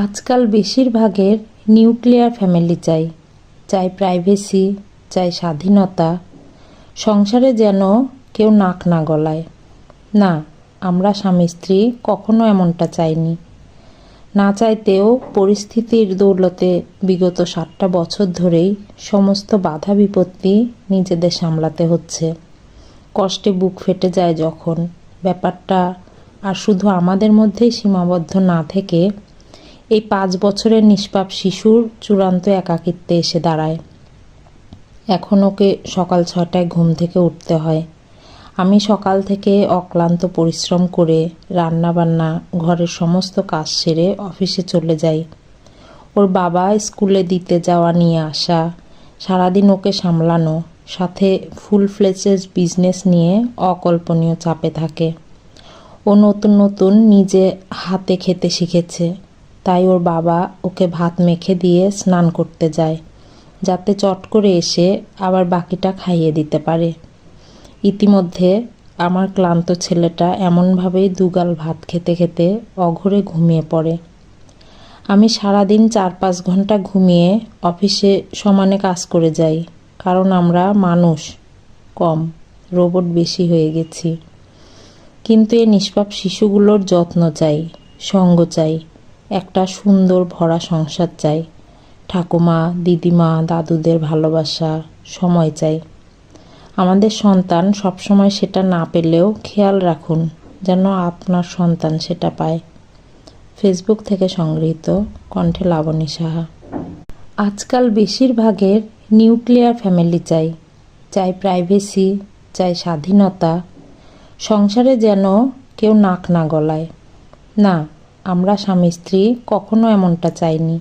আজকাল বেশিরভাগের nuclear family চাই, চাই প্রাইভেসি, চাই স্বাধীনতা, সংসারে যেন কেউ নাক না গলায়। না, আমরা স্বামী স্ত্রী কখনো এমনটা চাইনি। না চাইতেও পরিস্থিতির দৌলতে বিগত 7টা বছর ধরেই সমস্ত বাধা বিপত্তি নিজেদের সামলাতে হচ্ছে। কষ্টে বুক ফেটে যায় যখন ব্যাপারটা আর শুধু আমাদের মধ্যেই সীমাবদ্ধ না থেকে এই 5 বছরের নিষ্পাপ শিশুর চূড়ান্ত একাকিত্বে এসে দাঁড়ায়। এখন ওকে সকাল 6টায় ঘুম থেকে উঠতে হয়। আমি সকাল থেকে অক্লান্ত পরিশ্রম করে রান্নাবান্না, ঘরের সমস্ত কাজ সেরে অফিসে চলে যাই। ওর বাবা স্কুলে দিতে যাওয়া নিয়ে আসা, সারাদিন ওকে সামলানো, সাথে ফুল ফ্লেজেড বিজনেস নিয়ে অকল্পনীয় চাপে থাকে। ও নতুন নতুন নিজে হাতে খেতে শিখেছে, তাই ওর বাবা ওকে ভাত মেখে দিয়ে স্নান করতে যায়, যাতে চট করে এসে আবার বাকিটা খাইয়ে দিতে পারে। ইতিমধ্যে আমার ক্লান্ত ছেলেটা এমনভাবেই দুগাল ভাত খেতে খেতে অঘোরে ঘুমিয়ে পড়ে। আমি সারাদিন 4-5 ঘন্টা ঘুমিয়ে অফিসে সমানে কাজ করে যাই, কারণ আমরা মানুষ কম, রোবট বেশি হয়ে গেছি। কিন্তু এই নিষ্পাপ শিশুগুলোর যত্ন চাই, সঙ্গ চাই, একটা সুন্দর ভরা সংসার চাই, ঠাকুমা, দিদিমা, দাদুদের ভালোবাসা, সময় চাই। আমাদের সন্তান সবসময় সেটা না পেলেও খেয়াল রাখুন যেন আপনার সন্তান সেটা পায়। ফেসবুক থেকে সংগৃহীত, কণ্ঠে লাবণী সাহা। আজকাল বেশিরভাগের নিউক্লিয়ার ফ্যামিলি চাই, চাই প্রাইভেসি, চাই স্বাধীনতা, সংসারে যেন কেউ নাক না গলায়। না, আমরা স্বামী স্ত্রী কখনো এমনটা চাইনি।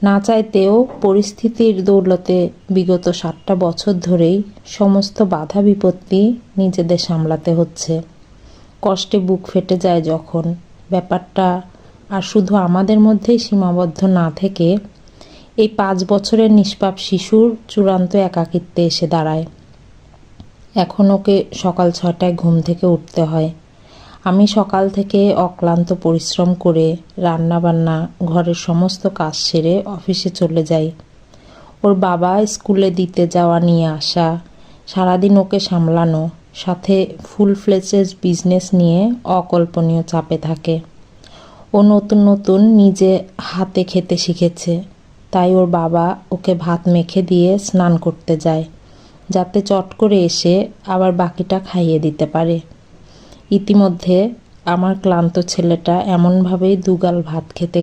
না চাইতেও পরিস্থিতির দৌলতে বিগত 7টা বছর ধরেই সমস্ত বাধা বিপত্তি নিজেদের সামলাতে হচ্ছে। কষ্টে বুক ফেটে যায় যখন ব্যাপারটা আর শুধু আমাদের মধ্যেই সীমাবদ্ধ না থেকে এই 5 বছরের নিষ্পাপ শিশুর চূড়ান্ত একাকিত্বে এসে দাঁড়ায়। এখন ওকে সকাল 6টায় ঘুম থেকে উঠতে হয়। আমি সকাল থেকে অক্লান্ত পরিশ্রম করে রান্নাবান্না, ঘরের সমস্ত কাজ সেরে অফিসে চলে যাই। ওর বাবা স্কুলে দিতে যাওয়া নিয়ে আসা, সারাদিন ওকে সামলানো, সাথে ফুল ফ্লেজেড বিজনেস নিয়ে অকল্পনীয় চাপে থাকে। ও নতুন নতুন নিজে হাতে খেতে শিখেছে, তাই ওর বাবা ওকে ভাত মেখে দিয়ে স্নান করতে যায়, যাতে চট করে এসে আবার বাকিটা খাইয়ে দিতে পারে। ইতিমধ্যে আমার ক্লান্ত ছেলেটা এমনভাবেই দুগাল ভাত খেতে